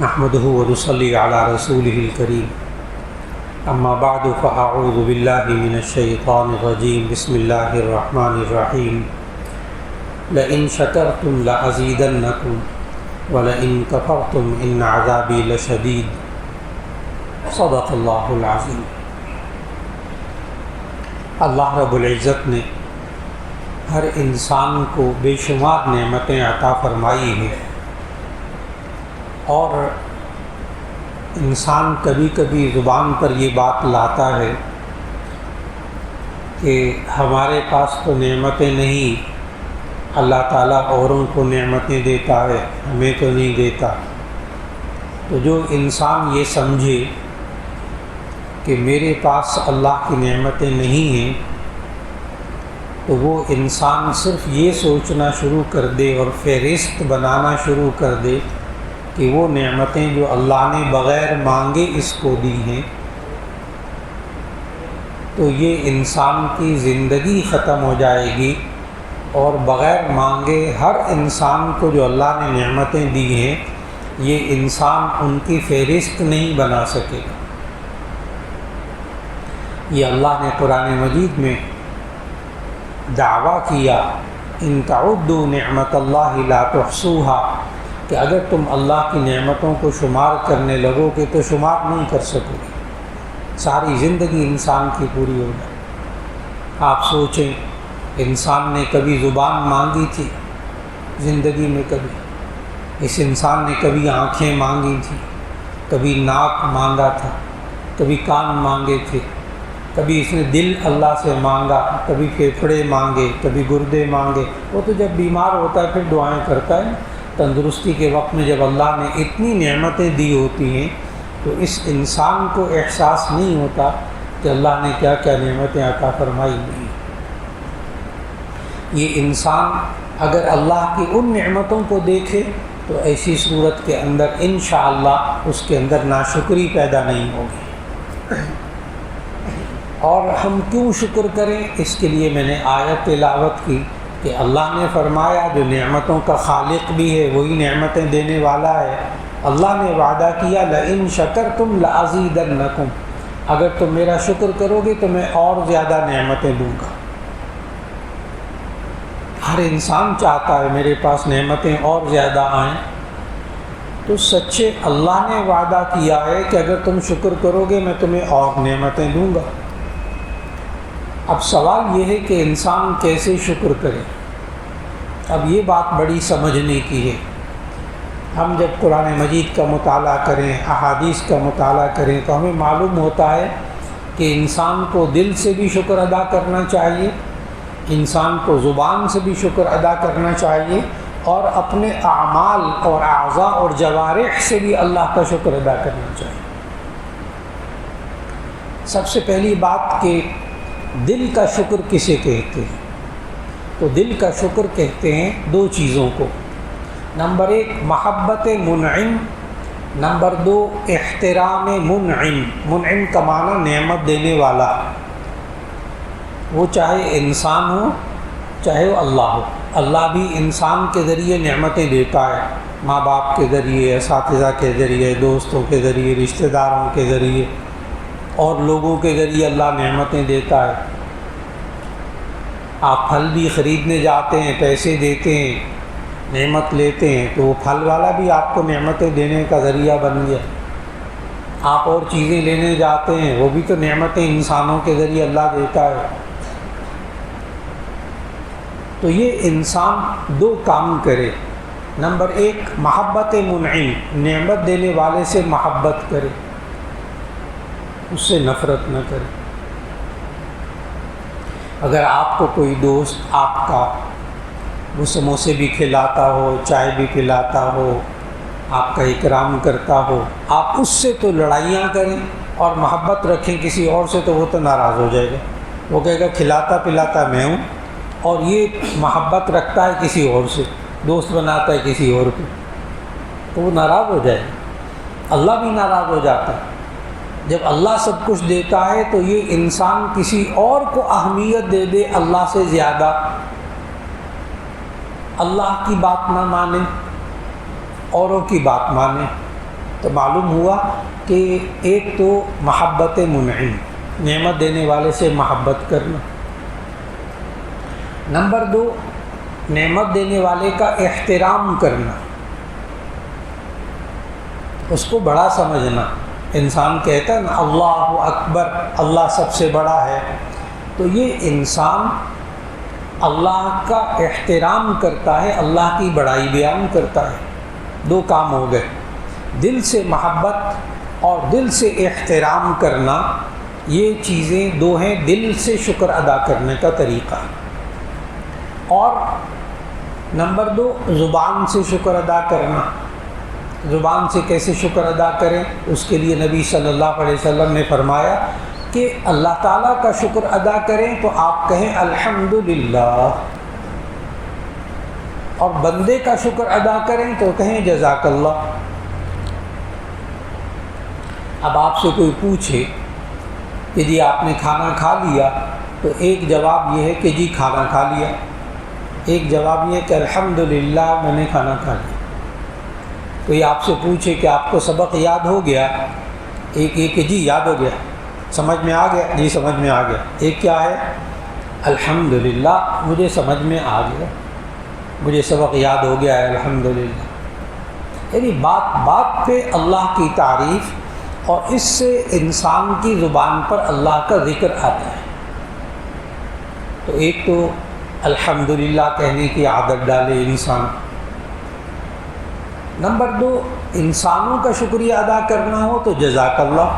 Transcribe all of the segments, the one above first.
نحمده ونصلي على رسوله الكريم اما بعد فاعوذ بالله من الشيطان الرجيم بسم الله الرحمن الرحيم لئن شكرتم لأزيدنكم ولئن كفرتم ان عذابي لشديد صدق اللہ العظیم۔ اللہ رب العزت نے ہر انسان کو بے شمار نعمتیں عطا فرمائی ہیں، اور انسان کبھی کبھی زبان پر یہ بات لاتا ہے کہ ہمارے پاس تو نعمتیں نہیں، اللہ تعالیٰ اوروں کو نعمتیں دیتا ہے، ہمیں تو نہیں دیتا۔ تو جو انسان یہ سمجھے کہ میرے پاس اللہ کی نعمتیں نہیں ہیں، تو وہ انسان صرف یہ سوچنا شروع کر دے اور فہرست بنانا شروع کر دے کہ وہ نعمتیں جو اللہ نے بغیر مانگے اس کو دی ہیں، تو یہ انسان کی زندگی ختم ہو جائے گی، اور بغیر مانگے ہر انسان کو جو اللہ نے نعمتیں دی ہیں یہ انسان ان کی فہرست نہیں بنا سکے گا۔ یہ اللہ نے قرآن مجید میں دعویٰ کیا، ان تعدوا نعمت اللہ لا تحصوها، کہ اگر تم اللہ کی نعمتوں کو شمار کرنے لگو گے تو شمار نہیں کر سکو گے، ساری زندگی انسان کی پوری ہو جائے۔ آپ سوچیں، انسان نے کبھی زبان مانگی تھی زندگی میں؟ کبھی اس انسان نے کبھی آنکھیں مانگی تھی، کبھی ناک مانگا تھا، کبھی کان مانگے تھے، کبھی اس نے دل اللہ سے مانگا، کبھی پھیپھڑے مانگے، کبھی گردے مانگے۔ وہ تو جب بیمار ہوتا ہے پھر دعائیں کرتا ہے۔ تندرستی کے وقت میں جب اللہ نے اتنی نعمتیں دی ہوتی ہیں تو اس انسان کو احساس نہیں ہوتا کہ اللہ نے کیا کیا نعمتیں عطا فرمائی ہوئی۔ یہ انسان اگر اللہ کی ان نعمتوں کو دیکھے تو ایسی صورت کے اندر انشاءاللہ اس کے اندر ناشکری پیدا نہیں ہوگی۔ اور ہم کیوں شکر کریں؟ اس کے لیے میں نے آیت تلاوت کی کہ اللہ نے فرمایا جو نعمتوں کا خالق بھی ہے وہی نعمتیں دینے والا ہے۔ اللہ نے وعدہ کیا لئن شکرتم لازیدنکم، اگر تم میرا شکر کرو گے تو میں اور زیادہ نعمتیں دوں گا۔ ہر انسان چاہتا ہے میرے پاس نعمتیں اور زیادہ آئیں، تو سچے اللہ نے وعدہ کیا ہے کہ اگر تم شکر کرو گے میں تمہیں اور نعمتیں دوں گا۔ اب سوال یہ ہے کہ انسان کیسے شکر کرے؟ اب یہ بات بڑی سمجھنے کی ہے۔ ہم جب قرآن مجید کا مطالعہ کریں، احادیث کا مطالعہ کریں، تو ہمیں معلوم ہوتا ہے کہ انسان کو دل سے بھی شکر ادا کرنا چاہیے، انسان کو زبان سے بھی شکر ادا کرنا چاہیے، اور اپنے اعمال اور اعضاء اور جوارح سے بھی اللہ کا شکر ادا کرنا چاہیے۔ سب سے پہلی بات کہ دل کا شکر کسے کہتے ہیں؟ تو دل کا شکر کہتے ہیں دو چیزوں کو۔ نمبر ایک محبت منعم، نمبر دو احترام منعم۔ منعم کا معنی نعمت دینے والا، وہ چاہے انسان ہو چاہے وہ اللہ ہو۔ اللہ بھی انسان کے ذریعے نعمتیں دیتا ہے، ماں باپ کے ذریعے، اساتذہ کے ذریعے، دوستوں کے ذریعے، رشتہ داروں کے ذریعے اور لوگوں کے ذریعے اللہ نعمتیں دیتا ہے۔ آپ پھل بھی خریدنے جاتے ہیں، پیسے دیتے ہیں، نعمت لیتے ہیں، تو وہ پھل والا بھی آپ کو نعمتیں دینے کا ذریعہ بن گیا۔ آپ اور چیزیں لینے جاتے ہیں، وہ بھی تو نعمتیں انسانوں کے ذریعے اللہ دیتا ہے۔ تو یہ انسان دو کام کرے۔ نمبر ایک محبت منعم، نعمت دینے والے سے محبت کرے، اس سے نفرت نہ کرے۔ اگر آپ کو کوئی دوست آپ کا وہ سموسے بھی کھلاتا ہو، چائے بھی پلاتا ہو، آپ کا اکرام کرتا ہو، آپ اس سے تو لڑائیاں کریں اور محبت رکھیں کسی اور سے، تو وہ تو ناراض ہو جائے گا۔ وہ کہے گا کھلاتا پلاتا میں ہوں اور یہ محبت رکھتا ہے کسی اور سے، دوست بناتا ہے کسی اور کو، تو وہ ناراض ہو جائے گا۔ اللہ بھی ناراض ہو جاتا ہے۔ جب اللہ سب کچھ دیتا ہے تو یہ انسان کسی اور کو اہمیت دے دے اللہ سے زیادہ، اللہ کی بات نہ مانے، اوروں کی بات مانے، تو معلوم ہوا کہ ایک تو محبت منعم، نعمت دینے والے سے محبت کرنا، نمبر 2 نعمت دینے والے کا احترام کرنا، اس کو بڑا سمجھنا۔ انسان کہتا ہے نا اللہ اکبر، اللہ سب سے بڑا ہے، تو یہ انسان اللہ کا احترام کرتا ہے، اللہ کی بڑائی بیان کرتا ہے۔ 2 کام ہو گئے، دل سے محبت اور دل سے احترام کرنا، یہ چیزیں 2 ہیں دل سے شکر ادا کرنے کا طریقہ۔ اور نمبر 2 زبان سے شکر ادا کرنا۔ زبان سے کیسے شکر ادا کریں؟ اس کے لیے نبی صلی اللہ علیہ وسلم نے فرمایا کہ اللہ تعالیٰ کا شکر ادا کریں تو آپ کہیں الحمدللہ، اور بندے کا شکر ادا کریں تو کہیں جزاک اللہ۔ اب آپ سے کوئی پوچھے کہ جی آپ نے کھانا کھا لیا، تو ایک جواب یہ ہے کہ جی کھانا کھا لیا، ایک جواب یہ ہے کہ الحمدللہ میں نے کھانا کھا لیا۔ کوئی آپ سے پوچھے کہ آپ کو سبق یاد ہو گیا، ایک کہ جی یاد ہو گیا، سمجھ میں آ گیا، جی سمجھ میں آ گیا، ایک کیا ہے الحمدللہ مجھے سمجھ میں آ گیا، مجھے سبق یاد ہو گیا ہے الحمدللہ۔ یعنی بات بات پہ اللہ کی تعریف، اور اس سے انسان کی زبان پر اللہ کا ذکر آتا ہے۔ تو ایک تو الحمدللہ کہنے کی عادت ڈالے انسان۔ نمبر 2 انسانوں کا شکریہ ادا کرنا ہو تو جزاک اللہ۔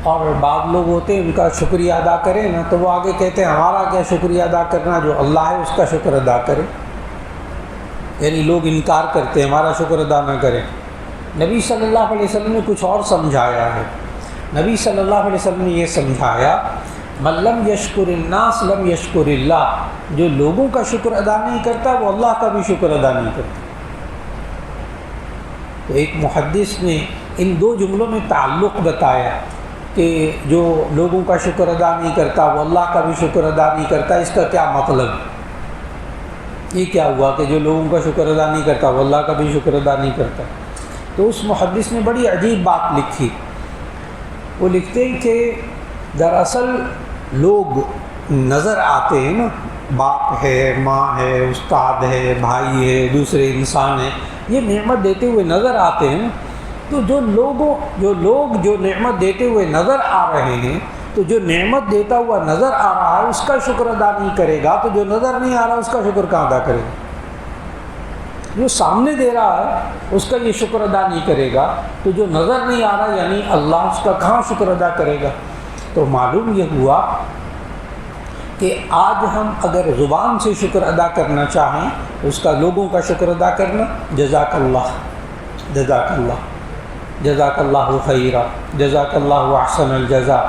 اور بعض لوگ ہوتے ہیں ان کا شکریہ ادا کریں نا تو وہ آگے کہتے ہیں ہمارا کیا شکریہ ادا کرنا، جو اللہ ہے اس کا شکر ادا کرے۔ یعنی لوگ انکار کرتے ہیں ہمارا شکر ادا نہ کریں۔ نبی صلی اللہ علیہ وسلم نے کچھ اور سمجھایا ہے۔ نبی صلی اللہ علیہ وسلم نے یہ سمجھایا من لم یشکر الناس لم یشکر اللہ، جو لوگوں کا شکر ادا نہیں کرتا وہ اللہ کا بھی شکر ادا نہیں کرتا۔ تو ایک محدث نے ان 2 جملوں میں تعلق بتایا کہ جو لوگوں کا شکر ادا نہیں کرتا وہ اللہ کا بھی شکر ادا نہیں کرتا، اس کا کیا مطلب؟ یہ کیا ہوا کہ جو لوگوں کا شکر ادا نہیں کرتا وہ اللہ کا بھی شکر ادا نہیں کرتا؟ تو اس محدث نے بڑی عجیب بات لکھی۔ وہ لکھتے ہیں کہ دراصل لوگ نظر آتے ہیں نا، باپ ہے، ماں ہے، استاد ہے، بھائی ہے، دوسرے انسان ہیں، یہ نعمت دیتے ہوئے نظر آتے ہیں نا، تو جو لوگ جو نعمت دیتے ہوئے نظر آ رہے ہیں، تو جو نعمت دیتا ہوا نظر آ رہا ہے اس کا شکر ادا نہیں کرے گا تو جو نظر نہیں آ رہا اس کا شکر کہاں ادا کرے گا؟ جو سامنے دے رہا ہے اس کا یہ شکر ادا نہیں کرے گا تو جو نظر نہیں آ رہا یعنی اللہ اس کا کہاں شکر ادا کرے گا؟ تو معلوم یہ ہوا کہ آج ہم اگر زبان سے شکر ادا کرنا چاہیں تو اس کا لوگوں کا شکر ادا کرنا جزاک اللہ، جزاک اللہ، جزاک اللہ خیرہ، جزاک اللہ احسن الجزاء۔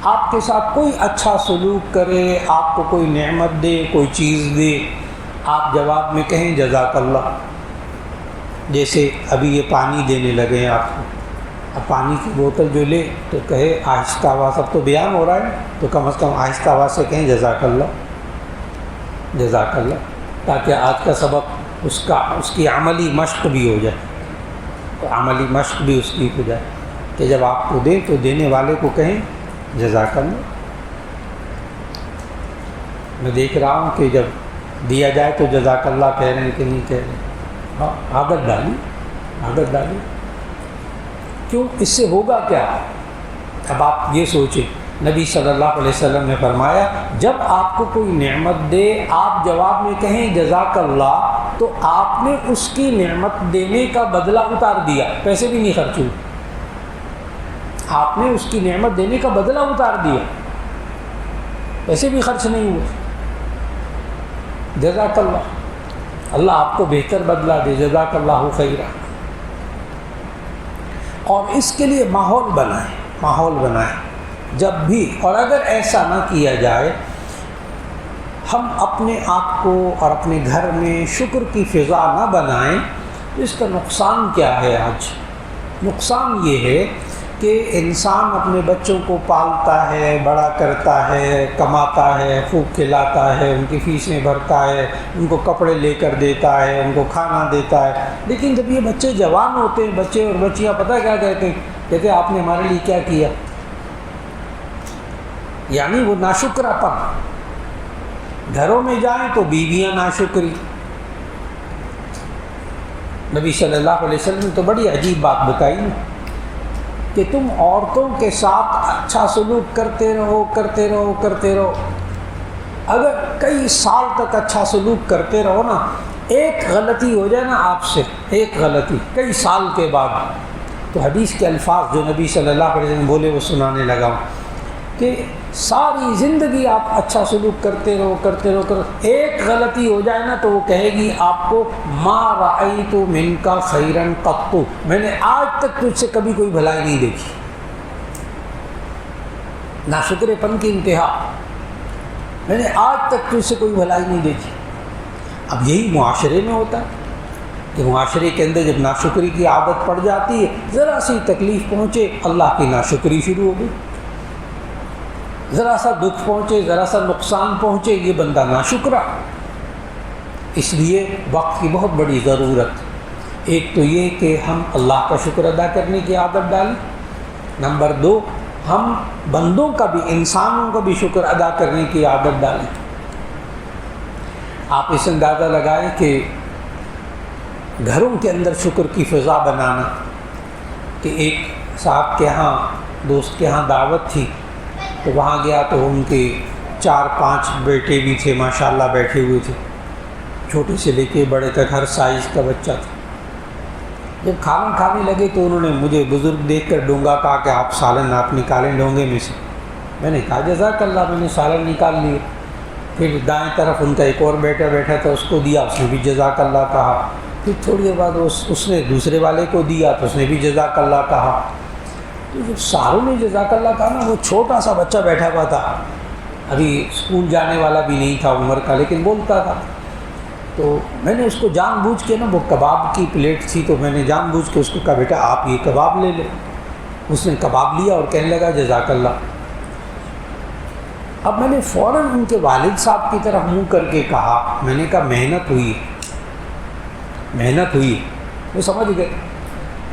آپ کے ساتھ کوئی اچھا سلوک کرے، آپ کو کوئی نعمت دے، کوئی چیز دے، آپ جواب میں کہیں جزاک اللہ۔ جیسے ابھی یہ پانی دینے لگے ہیں آپ کو، اب پانی کی بوتل جو لے تو کہے آہستہ آواز، اب تو بیان ہو رہا ہے تو کم از کم آہستہ آواز سے کہیں جزاک اللہ، جزاک اللہ، تاکہ آج کا سبق اس کی عملی مشق بھی ہو جائے، تو عملی مشق بھی اس کی ہو جائے کہ جب آپ کو دیں تو دینے والے کو کہیں جزاک اللہ۔ میں دیکھ رہا ہوں کہ جب دیا جائے تو جزاک اللہ کہہ رہے ہیں کہ نہیں کہہ رہے؟ ہاں، عادت ڈالی، کیوں؟ اس سے ہوگا کیا؟ اب آپ یہ سوچیں، نبی صلی اللہ علیہ وسلم نے فرمایا جب آپ کو کوئی نعمت دے آپ جواب میں کہیں جزاک اللہ، تو آپ نے اس کی نعمت دینے کا بدلہ اتار دیا، پیسے بھی نہیں خرچ ہوئے، آپ نے اس کی نعمت دینے کا بدلہ اتار دیا، پیسے بھی خرچ نہیں ہوئے۔ جزاک اللہ، اللہ آپ کو بہتر بدلہ دے، جزاک اللہ خیرہ۔ اور اس کے لیے ماحول بنائیں جب بھی، اور اگر ایسا نہ کیا جائے، ہم اپنے آپ کو اور اپنے گھر میں شکر کی فضا نہ بنائیں تو اس کا نقصان کیا ہے؟ آج نقصان یہ ہے کہ انسان اپنے بچوں کو پالتا ہے، بڑا کرتا ہے، کماتا ہے، خوب کھلاتا ہے، ان کی فیسیں بھرتا ہے، ان کو کپڑے لے کر دیتا ہے، ان کو کھانا دیتا ہے، لیکن جب یہ بچے جوان ہوتے ہیں، بچے اور بچیاں پتہ کیا کہتے ہیں؟ کہتے ہیں آپ نے ہمارے لیے کیا کیا؟ یعنی وہ ناشکرا پن۔ گھروں میں جائیں تو بیویاں ناشکری۔ نبی صلی اللہ علیہ وسلم نے تو بڑی عجیب بات بتائی نا کہ تم عورتوں کے ساتھ اچھا سلوک کرتے رہو کرتے رہو کرتے رہو، اگر کئی سال تک اچھا سلوک کرتے رہو نا، ایک غلطی ہو جائے نا آپ سے، ایک غلطی کئی سال کے بعد، تو حدیث کے الفاظ جو نبی صلی اللہ علیہ وسلم بولے وہ سنانے لگا ہوں کہ ساری زندگی آپ اچھا سلوک کرتے رہو کرتے رہو، ایک غلطی ہو جائے نا تو وہ کہے گی آپ کو ما رأیت منک خیرا قط، میں نے آج تک تجھ سے کبھی کوئی بھلائی نہیں دیکھی۔ ناشکرے پن کی انتہا، میں نے آج تک تجھ سے کوئی بھلائی نہیں دیکھی۔ اب یہی معاشرے میں ہوتا ہے کہ معاشرے کے اندر جب ناشکری کی عادت پڑ جاتی ہے، ذرا سی تکلیف پہنچے اللہ کی ناشکری شروع ہو گئی، ذرا سا دکھ پہنچے، ذرا سا نقصان پہنچے، یہ بندہ ناشکرا۔ اس لیے وقت کی بہت بڑی ضرورت، ایک تو یہ کہ ہم اللہ کا شکر ادا کرنے کی عادت ڈالیں، نمبر 2 ہم بندوں کا بھی، انسانوں کا بھی شکر ادا کرنے کی عادت ڈالیں۔ آپ اس اندازہ لگائیں کہ گھروں کے اندر شکر کی فضا بنانا، کہ ایک صاحب کے ہاں، دوست کے ہاں دعوت تھی، تو وہاں گیا تو ان کے 4-5 بیٹے بھی تھے ماشاءاللہ بیٹھے ہوئے تھے، چھوٹے سے لے کے بڑے تک ہر سائز کا بچہ تھا۔ جب کھانا کھانے لگے تو انہوں نے مجھے بزرگ دیکھ کر ڈونگا کہا کہ آپ سالن آپ نکالیں ڈونگے میں سے۔ میں نے کہا جزاک اللہ، میں نے سالن نکال لیے۔ پھر دائیں طرف ان کا ایک اور بیٹا بیٹھا تھا، اس کو دیا، اس نے بھی جزاک اللہ کہا۔ پھر تھوڑی دیر بعد اس نے دوسرے والے کو دیا تو اس نے بھی جزاک اللہ کہا۔ تو جب ساروں نے جزاک اللہ کہا نا، وہ چھوٹا سا بچہ بیٹھا ہوا تھا، ابھی اسکول جانے والا بھی نہیں تھا عمر کا، لیکن بولتا تھا۔ تو میں نے اس کو جان بوجھ کے نا، وہ کباب کی پلیٹ تھی تو میں نے جان بوجھ کے اس کو کہا بیٹا آپ یہ کباب لے لیں۔ اس نے کباب لیا اور کہنے لگا جزاک اللہ۔ اب میں نے فوراً ان کے والد صاحب کی طرف منہ کر کے کہا، میں نے کہا محنت ہوئی، محنت ہوئی۔ وہ سمجھ گئے،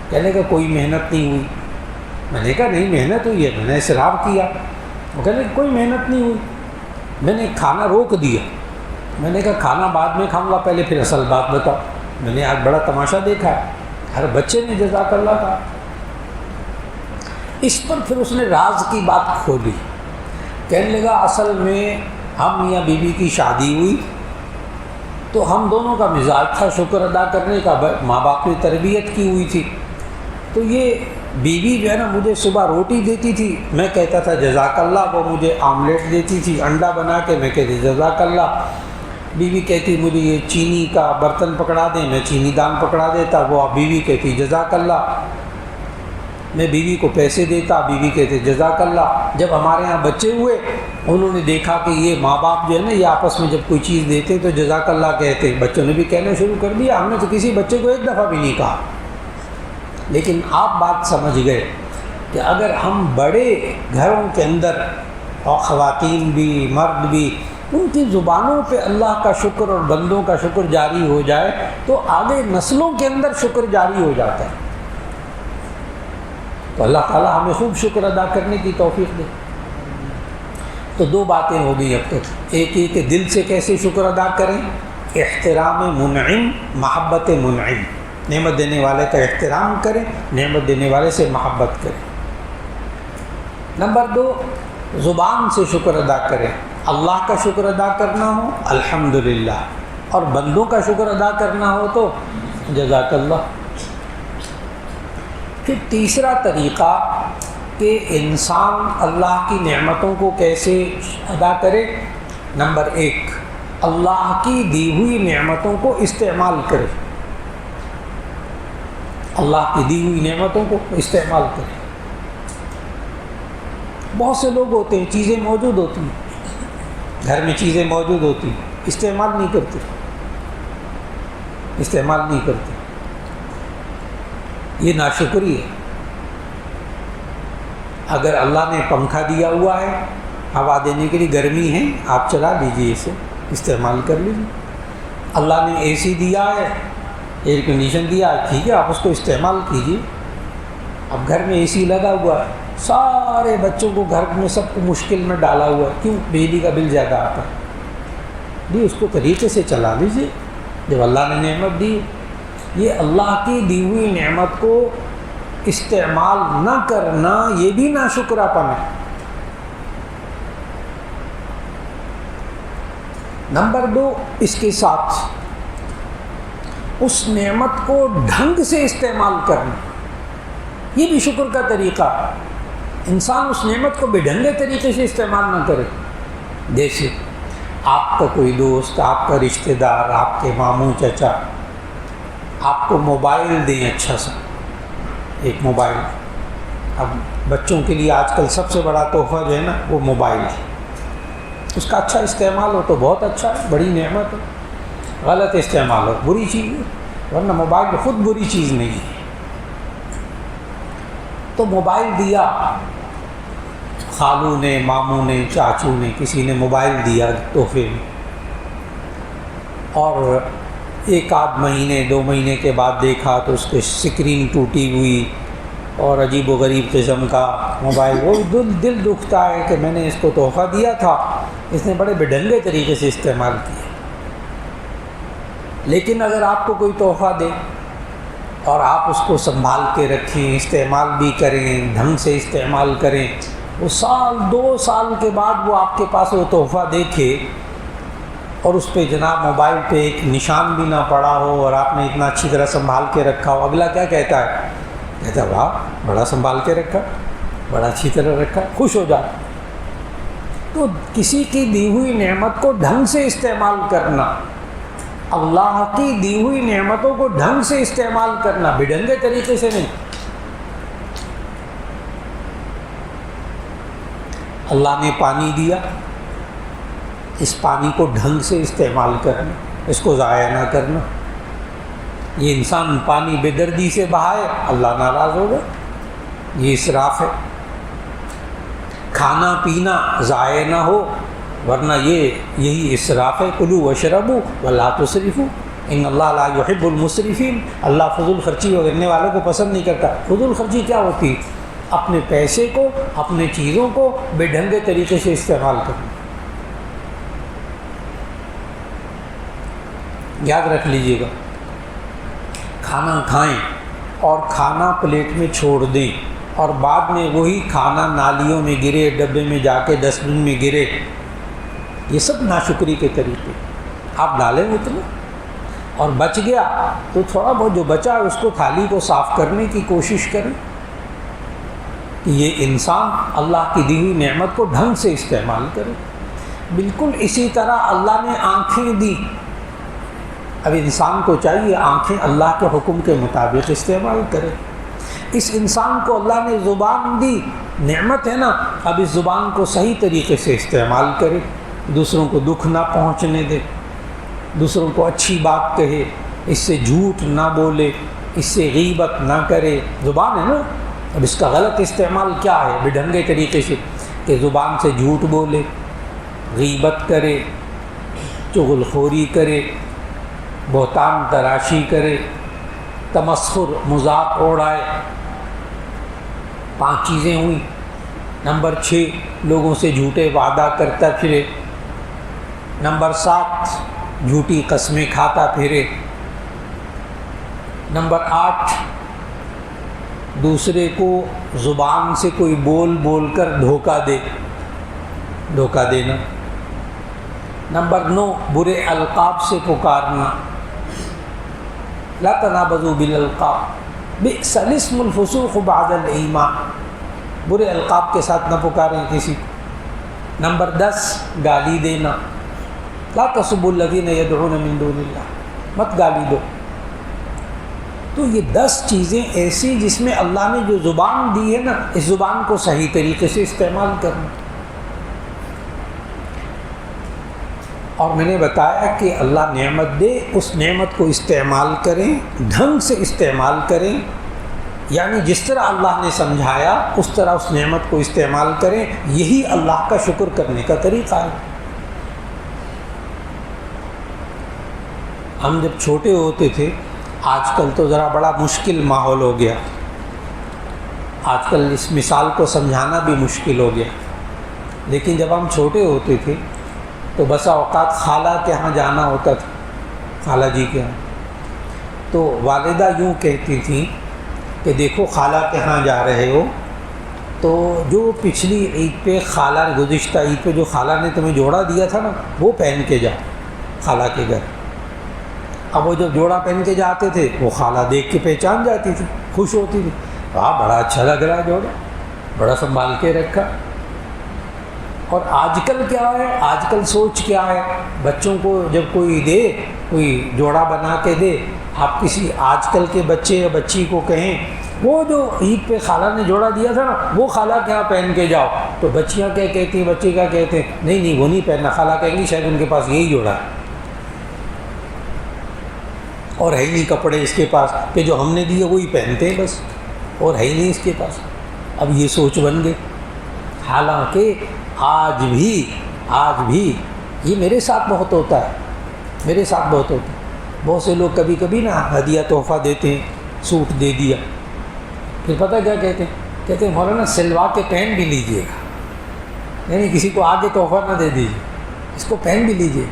کہنے کا کوئی محنت نہیں ہوئی۔ میں نے کہا نہیں محنت ہوئی ہے، میں نے اصرار کیا۔ وہ کہنے کوئی محنت نہیں ہوئی، میں نے کھانا روک دیا۔ میں نے کہا کھانا بعد میں کھاؤں گا، پہلے پھر اصل بات بتاؤ۔ میں نے آج بڑا تماشا دیکھا ہے، ہر بچے نے جزاک اللہ کہا۔ اس پر پھر اس نے راز کی بات کھولی، کہنے لگا اصل میں ہم میاں بیوی کی شادی ہوئی تو ہم دونوں کا مزاج تھا شکر ادا کرنے کا، ماں باپ نے تربیت کی ہوئی تھی، تو یہ بیوی جو ہے نا مجھے صبح روٹی دیتی تھی، میں کہتا تھا جزاک اللہ، وہ مجھے آملیٹ دیتی تھی انڈا بنا کے، میں کہتی جزاک اللہ۔ بیوی کہتی مجھے یہ چینی کا برتن پکڑا دیں، میں چینی دان پکڑا دیتا، وہ بیوی کہتی جزاک اللہ۔ میں بیوی کو پیسے دیتا، بیوی کہتے جزاک اللہ۔ جب ہمارے ہاں بچے ہوئے، انہوں نے دیکھا کہ یہ ماں باپ جو ہے نا یہ آپس میں جب کوئی چیز دیتے تو جزاک اللہ کہتے، بچوں نے بھی کہنا شروع کر دیا۔ ہم نے تو کسی بچے کو ایک دفعہ بھی نہیں کہا، لیکن آپ بات سمجھ گئے کہ اگر ہم بڑے گھروں کے اندر، اور خواتین بھی مرد بھی، ان کی زبانوں پہ اللہ کا شکر اور بندوں کا شکر جاری ہو جائے تو آگے نسلوں کے اندر شکر جاری ہو جاتا ہے۔ تو اللہ تعالیٰ ہمیں خوب شکر ادا کرنے کی توفیق دے۔ تو 2 باتیں ہو گئی اب تک، ایک یہ کہ دل سے کیسے شکر ادا کریں، احترام منعم، محبت منعم، نعمت دینے والے کا احترام کریں، نعمت دینے والے سے محبت کریں۔ نمبر 2 زبان سے شکر ادا کریں، اللہ کا شکر ادا کرنا ہو الحمدللہ، اور بندوں کا شکر ادا کرنا ہو تو جزاک اللہ۔ پھر تیسرا طریقہ کہ انسان اللہ کی نعمتوں کو کیسے ادا کرے، نمبر 1 اللہ کی دی ہوئی نعمتوں کو استعمال کرے، اللہ کی دی ہوئی نعمتوں کو استعمال کرے۔ بہت سے لوگ ہوتے ہیں چیزیں موجود ہوتی ہیں، گھر میں چیزیں موجود ہوتی ہیں، استعمال نہیں کرتے، استعمال نہیں کرتے، یہ ناشکری ہے۔ اگر اللہ نے پنکھا دیا ہوا ہے ہوا دینے کے لیے، گرمی ہے آپ چلا لیجیے، اسے استعمال کر لیجیے۔ اللہ نے اے سی دیا ہے، ایئر کنڈیشن دیا ہے، ٹھیک ہے آپ اس کو استعمال کیجیے۔ اب گھر میں اے سی لگا ہوا ہے، سارے بچوں کو گھر میں سب کو مشکل میں ڈالا ہوا ہے، کیوں؟ بجلی کا بل زیادہ آتا ہے، جی اس کو طریقے سے چلا لیجیے جب اللہ نے نعمت دی۔ یہ اللہ کی دی ہوئی نعمت کو استعمال نہ کرنا یہ بھی ناشکرا پن ہے۔ نمبر 2، اس کے ساتھ اس نعمت کو ڈھنگ سے استعمال کرنا، یہ بھی شکر کا طریقہ ہے۔ انسان اس نعمت کو بے ڈھنگے طریقے سے استعمال نہ کرے۔ جیسے آپ کا کوئی دوست، آپ کا رشتہ دار، آپ کے ماموں چچا آپ کو موبائل دیں، اچھا سا ایک موبائل۔ اب بچوں کے لیے آج کل سب سے بڑا تحفہ جو ہے نا وہ موبائل ہے، اس کا اچھا استعمال ہو تو بہت اچھا ہے، بڑی نعمت ہے۔ غلط استعمال ہو بری چیز ہے، ورنہ موبائل خود بری چیز نہیں ہے۔ تو موبائل دیا، خالو نے، ماموں نے، چاچو نے، کسی نے موبائل دیا تحفے میں، اور ایک آدھ مہینے 2 مہینے کے بعد دیکھا تو اس کی اسکرین ٹوٹی ہوئی اور عجیب و غریب قسم کا موبائل، وہ دل دکھتا ہے کہ میں نے اس کو تحفہ دیا تھا، اس نے بڑے بےڈھنگے طریقے سے استعمال کیا۔ لیکن اگر آپ کو کوئی تحفہ دے اور آپ اس کو سنبھال کے رکھیں، استعمال بھی کریں، ڈھنگ سے استعمال کریں، وہ 1-2 سال کے بعد وہ آپ کے پاس وہ تحفہ دیکھے اور اس پہ جناب موبائل پہ ایک نشان بھی نہ پڑا ہو اور آپ نے اتنا اچھی طرح سنبھال کے رکھا ہو، اگلا کیا کہتا ہے؟ کہتا ہے واہ بڑا سنبھال کے رکھا، بڑا اچھی طرح رکھا، خوش ہو جاتا۔ تو کسی کی دی ہوئی نعمت کو ڈھنگ سے استعمال کرنا، اللہ کی دی ہوئی نعمتوں کو ڈھنگ سے استعمال کرنا، بےڈھنگے طریقے سے نہیں۔ اللہ نے پانی دیا، اس پانی کو ڈھنگ سے استعمال کرنا، اس کو ضائع نہ کرنا۔ یہ انسان پانی بے دردی سے بہائے اللہ ناراض ہوگا، یہ اسراف ہے۔ کھانا پینا ضائع نہ ہو، ورنہ یہی اسراف ہے۔ کلوا واشربوا ولا تسرفوا ان اللہ لا يحب المسرفین، اللہ فضول خرچی کرنے والوں کو پسند نہیں کرتا۔ فضول خرچی کیا ہوتی ہے؟ اپنے پیسے کو، اپنے چیزوں کو بے ڈھنگے طریقے سے استعمال کرنا۔ یاد رکھ لیجئے گا، کھانا کھائیں اور کھانا پلیٹ میں چھوڑ دیں اور بعد میں وہی کھانا نالیوں میں گرے، ڈبے میں جا کے ڈسٹ بن میں گرے، یہ سب ناشکری کے طریقے۔ آپ ڈالیں اتنا اور بچ گیا تو تھوڑا بہت جو بچا اس کو تھالی کو صاف کرنے کی کوشش کریں کہ یہ انسان اللہ کی دی ہوئی نعمت کو ڈھنگ سے استعمال کرے۔ بالکل اسی طرح اللہ نے آنکھیں دی، اب انسان کو چاہیے آنکھیں اللہ کے حکم کے مطابق استعمال کرے۔ اس انسان کو اللہ نے زبان دی، نعمت ہے نا، اب اس زبان کو صحیح طریقے سے استعمال کرے، دوسروں کو دکھ نہ پہنچنے دے، دوسروں کو اچھی بات کہے، اس سے جھوٹ نہ بولے، اس سے غیبت نہ کرے۔ زبان ہے نا، اب اس کا غلط استعمال کیا ہے؟ بےڈھنگے طریقے سے، کہ زبان سے جھوٹ بولے، غیبت کرے، چغل خوری کرے، بہتان تراشی کرے، تمسخر مذاق اڑائے۔ 5 چیزیں ہوئیں۔ نمبر 6، لوگوں سے جھوٹے وعدہ کرتا پھرے۔ نمبر 7، جھوٹی قسمیں کھاتا پھرے۔ نمبر 8، دوسرے کو زبان سے کوئی بول کر دھوکہ دینا۔ نمبر 9، برے القاب سے پکارنا۔ لا تنابزوا بالالقاب بئس الاسم الفسوق بعد الایمان، برے القاب کے ساتھ نہ پکاریں کسی کو۔ نمبر 10، گالی دینا۔ لا تسبوا الذین یدعون من دون اللہ، مت گالی دو۔ تو یہ 10 چیزیں ایسی جس میں اللہ نے جو زبان دی ہے نا، اس زبان کو صحیح طریقے سے استعمال کرنا۔ اور میں نے بتایا کہ اللہ نعمت دے، اس نعمت کو استعمال کریں، ڈھنگ سے استعمال کریں، یعنی جس طرح اللہ نے سمجھایا اس طرح اس نعمت کو استعمال کریں، یہی اللہ کا شکر کرنے کا طریقہ ہے۔ ہم جب چھوٹے ہوتے تھے، آج کل تو ذرا بڑا مشکل ماحول ہو گیا، آج کل اس مثال کو سمجھانا بھی مشکل ہو گیا، لیکن جب ہم چھوٹے ہوتے تھے تو بسا اوقات خالہ کے ہاں جانا ہوتا تھا، خالہ جی کے ہاں، تو والدہ یوں کہتی تھیں کہ دیکھو خالہ کے ہاں جا رہے ہو تو جو پچھلی عید پہ خالہ گزشتہ عید پہ جو خالہ نے تمہیں جوڑا دیا تھا نا وہ پہن کے جاؤ خالہ کے گھر۔ اب وہ جب جوڑا پہن کے جاتے تھے وہ خالہ دیکھ کے پہچان جاتی تھی، خوش ہوتی تھی، واہ بڑا اچھا لگ رہا ہے جوڑا، بڑا سنبھال کے رکھا۔ اور آج کل کیا ہے، آج کل سوچ کیا ہے، بچوں کو جب کوئی دے، کوئی جوڑا بنا کے دے، آپ کسی آج کل کے بچے یا بچی کو کہیں وہ جو عید پہ خالہ نے جوڑا دیا تھا نا وہ خالہ کے یہاں پہن کے جاؤ، تو بچیاں کیا کہتی ہیں، بچے کیا کہتے ہیں، نہیں نہیں وہ نہیں پہننا، خالہ کہیں گی شاید ان کے پاس یہی جوڑا ہے اور ہے ہی نہیں کپڑے اس کے پاس کہ جو ہم نے دیے وہی پہنتے ہیں بس، اور ہے ہی نہیں اس کے پاس۔ اب یہ سوچ بن گئی، حالانکہ آج بھی یہ میرے ساتھ بہت ہوتا ہے، میرے ساتھ بہت ہوتا ہے۔ بہت سے لوگ کبھی کبھی نا ہدیہ تحفہ دیتے ہیں، سوٹ دے دیا، پھر پتہ کیا کہتے ہیں، کہتے ہیں مولانا سلوا کے پہن بھی لیجئے گا، یعنی کسی کو آگے تحفہ نہ دے دیجیے، اس کو پہن بھی لیجئے۔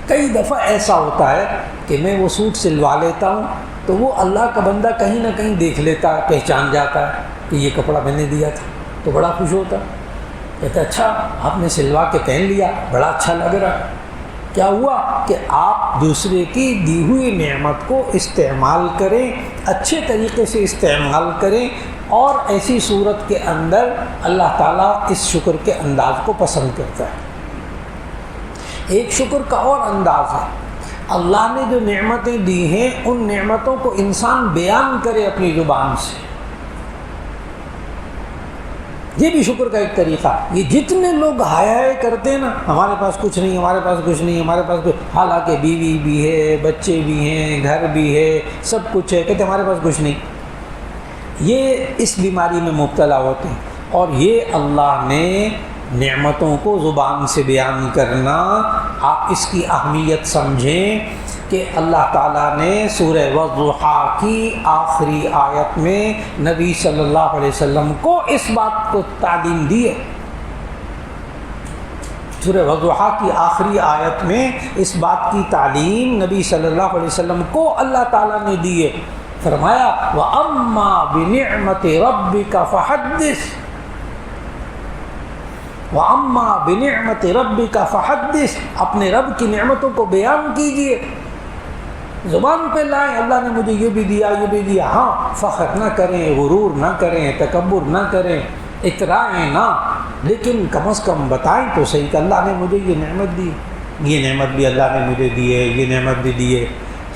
کئی دفعہ ایسا ہوتا ہے کہ میں وہ سوٹ سلوا لیتا ہوں تو وہ اللہ کا بندہ کہیں نہ کہیں دیکھ لیتا ہے، پہچان جاتا ہے کہ یہ کپڑا میں نے دیا تھا، تو بڑا خوش ہوتا ہے، کہتا ہے اچھا آپ نے سلوا کے پہن لیا، بڑا اچھا لگ رہا ہے۔ کیا ہوا کہ آپ دوسرے کی دی ہوئی نعمت کو استعمال کریں، اچھے طریقے سے استعمال کریں، اور ایسی صورت کے اندر اللہ تعالیٰ اس شکر کے انداز کو پسند کرتا ہے۔ ایک شکر کا اور انداز ہے، اللہ نے جو نعمتیں دی ہیں ان نعمتوں کو انسان بیان کرے اپنی زبان سے، یہ بھی شکر کا ایک طریقہ۔ یہ جتنے لوگ ہائے کرتے ہیں نا، ہمارے پاس کچھ نہیں، ہمارے پاس کچھ نہیں، ہمارے پاس کچھ، حالانکہ بیوی بھی ہے، بچے بھی ہیں، گھر بھی ہے، سب کچھ ہے، کہتے ہمارے پاس کچھ نہیں، یہ اس بیماری میں مبتلا ہوتے ہیں۔ اور یہ اللہ نے نعمتوں کو زبان سے بیان کرنا، آپ اس کی اہمیت سمجھیں کہ اللہ تعالیٰ نے سورہ والضحیٰ کی آخری آیت میں نبی صلی اللہ علیہ وسلم کو اس بات کو تعلیم دی ہے۔ سورہ والضحیٰ کی آخری آیت میں اس بات کی تعلیم نبی صلی اللہ علیہ وسلم کو اللہ تعالیٰ نے دی ہے، فرمایا وَأَمَّا بِنِعْمَةِ رَبِّكَ فَحَدِّثْ، وَأَمَّا بِنِعْمَةِ رَبِّكَ فَحَدِّثْ، اپنے رب کی نعمتوں کو بیان کیجئے، زبان پہ لائیں، اللہ نے مجھے یہ بھی دیا، یہ بھی دیا، ہاں فخر نہ کریں، غرور نہ کریں، تکبر نہ کریں، اترائیں نہ، لیکن کم از کم بتائیں تو صحیح کہ اللہ نے مجھے یہ نعمت دی، یہ نعمت بھی اللہ نے مجھے دی ہے، یہ نعمت بھی دی ہے۔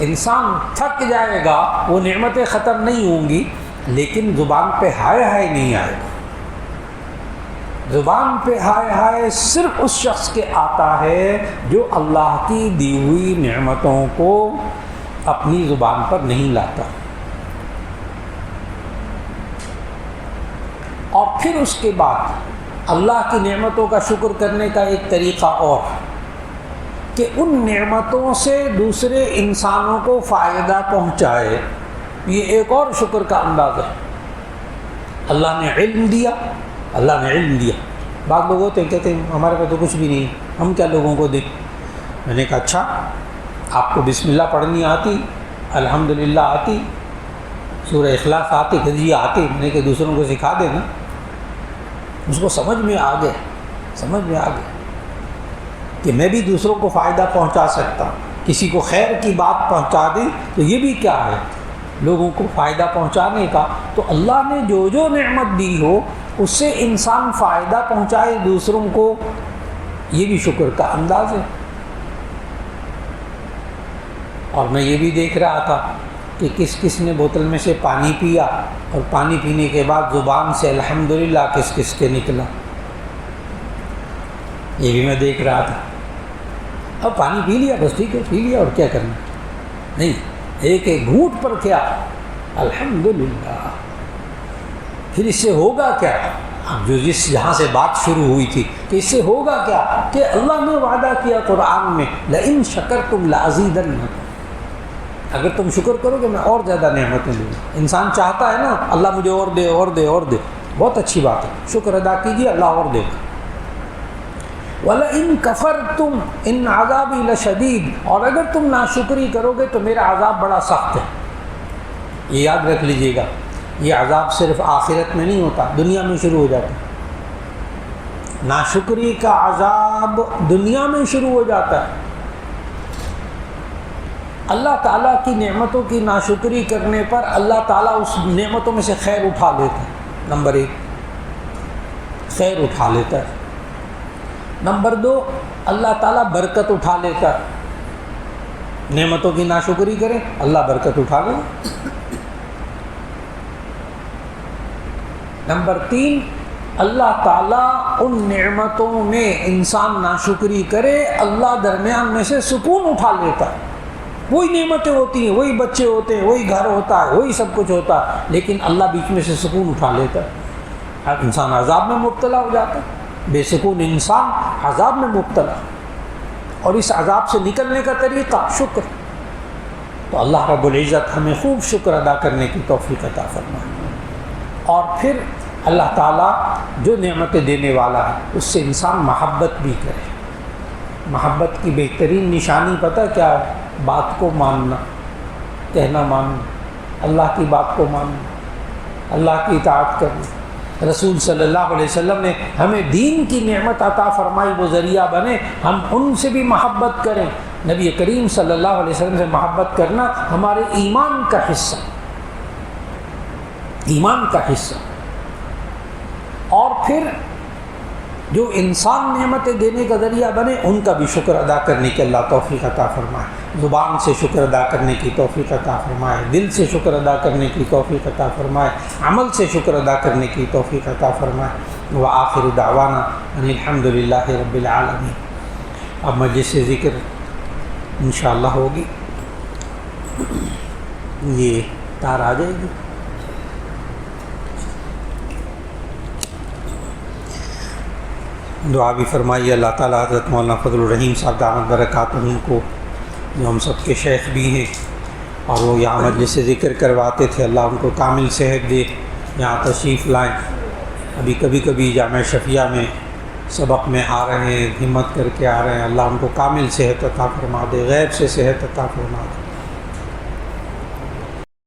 انسان تھک جائے گا، وہ نعمتیں ختم نہیں ہوں گی، لیکن زبان پہ ہائے ہائے نہیں آئے گا۔ زبان پہ ہائے ہائے صرف اس شخص کے آتا ہے جو اللہ کی دی ہوئی نعمتوں کو اپنی زبان پر نہیں لاتا۔ اور پھر اس کے بعد اللہ کی نعمتوں کا شکر کرنے کا ایک طریقہ اور کہ ان نعمتوں سے دوسرے انسانوں کو فائدہ پہنچائے، یہ ایک اور شکر کا انداز ہے۔ اللہ نے علم دیا، اللہ نے علم دیا، بعض لوگ ہوتے ہیں کہتے ہیں ہمارے پاس تو کچھ بھی نہیں، ہم کیا لوگوں کو دیں۔ میں نے کہا اچھا آپ کو بسم اللہ پڑھنی آتی، الحمدللہ آتی، سورہ اخلاص آتی، کہ آتی، میں نے کہ دوسروں کو سکھا دینا، اس کو سمجھ میں آ گیا، سمجھ میں آ گیا کہ میں بھی دوسروں کو فائدہ پہنچا سکتا ہوں، کسی کو خیر کی بات پہنچا دی تو یہ بھی کیا ہے، لوگوں کو فائدہ پہنچانے کا۔ تو اللہ نے جو جو نعمت دی ہو اس سے انسان فائدہ پہنچائے دوسروں کو، یہ بھی شکر کا انداز ہے۔ اور میں یہ بھی دیکھ رہا تھا کہ کس کس نے بوتل میں سے پانی پیا اور پانی پینے کے بعد زبان سے الحمدللہ کس کس کے نکلا، یہ بھی میں دیکھ رہا تھا۔ اب پانی پی لیا بس ٹھیک ہے، پی لیا، اور کیا کرنا، نہیں ایک ایک گھونٹ پر کیا الحمدللہ پھر اس سے ہوگا کیا؟ اب جو جہاں سے بات شروع ہوئی تھی کہ اس سے ہوگا کیا، کہ اللہ نے وعدہ کیا قرآن میں لئن شکرتم لازیدنکم، اگر تم شکر کرو گے میں اور زیادہ نعمتیں دوں گا۔ انسان چاہتا ہے نا اللہ مجھے اور دے اور دے اور دے، بہت اچھی بات ہے، شکر ادا کیجیے اللہ اور دے گا۔ وَلَئِن كَفَرْتُمْ إِنْ عَذَابِي لَشَدِيدٌ، اور اگر تم ناشکری کرو گے تو میرا عذاب بڑا سخت ہے۔ یہ یاد رکھ لیجئے گا، یہ عذاب صرف آخرت میں نہیں ہوتا، دنیا میں شروع ہو جاتا ہے۔ ناشکری کا عذاب دنیا میں شروع ہو جاتا ہے۔ اللہ تعالیٰ کی نعمتوں کی ناشکری کرنے پر اللہ تعالیٰ اس نعمتوں میں سے خیر اٹھا لیتا ہے۔ نمبر 1 خیر اٹھا لیتا ہے۔ نمبر 2 اللہ تعالیٰ برکت اٹھا لیتا ہے۔ نعمتوں کی ناشکری کریں اللہ برکت اٹھا لے۔ نمبر 3 اللہ تعالیٰ ان نعمتوں میں انسان ناشکری کرے اللہ درمیان میں سے سکون اٹھا لیتا ہے۔ وہی نعمتیں ہوتی ہیں، وہی بچے ہوتے ہیں، وہی گھر ہوتا ہے، وہی سب کچھ ہوتا ہے، لیکن اللہ بیچ میں سے سکون اٹھا لیتا ہے۔ اب انسان عذاب میں مبتلا ہو جاتا ہے، بے سکون انسان عذاب میں مبتلا، اور اس عذاب سے نکلنے کا طریقہ شکر۔ تو اللہ رب العزت ہمیں خوب شکر ادا کرنے کی توفیق عطا فرمائے، اور پھر اللہ تعالیٰ جو نعمتیں دینے والا ہے اس سے انسان محبت بھی کرے۔ محبت کی بہترین نشانی پتہ کیا ہے؟ بات کو ماننا، کہنا ماننا، اللہ کی بات کو ماننا، اللہ کی اطاعت کرنا۔ رسول صلی اللہ علیہ وسلم نے ہمیں دین کی نعمت عطا فرمائی، وہ ذریعہ بنے ہم ان سے بھی محبت کریں۔ نبی کریم صلی اللہ علیہ وسلم سے محبت کرنا ہمارے ایمان کا حصہ، ایمان کا حصہ۔ اور پھر جو انسان نعمتیں دینے کا ذریعہ بنے ان کا بھی شکر ادا کرنے کی اللہ توفیق عطا فرمائے، زبان سے شکر ادا کرنے کی توفیق عطا فرمائے، دل سے شکر ادا کرنے کی توفیق عطا فرمائے، عمل سے شکر ادا کرنے کی توفیق عطا فرمائے۔ وآخر دعوانا ان الحمد للہ رب العالمین۔ اب مجلس ذکر انشاءاللہ ہوگی، یہ تار آ جائے گی۔ دعا بھی فرمائیے اللہ تعالیٰ حضرت مولانا فضل الرحیم صاحب دامت برکاتہم کو، جو ہم سب کے شیخ بھی ہیں اور وہ یہاں مجلس سے ذکر کرواتے تھے، اللہ ان کو کامل صحت دے، یہاں تشریف لائیں۔ ابھی کبھی کبھی جامعہ شفیہ میں سبق میں آ رہے ہیں، ہمت کر کے آ رہے ہیں، اللہ ان کو کامل صحت عطا فرما دے، غیب سے صحت عطا فرما دے۔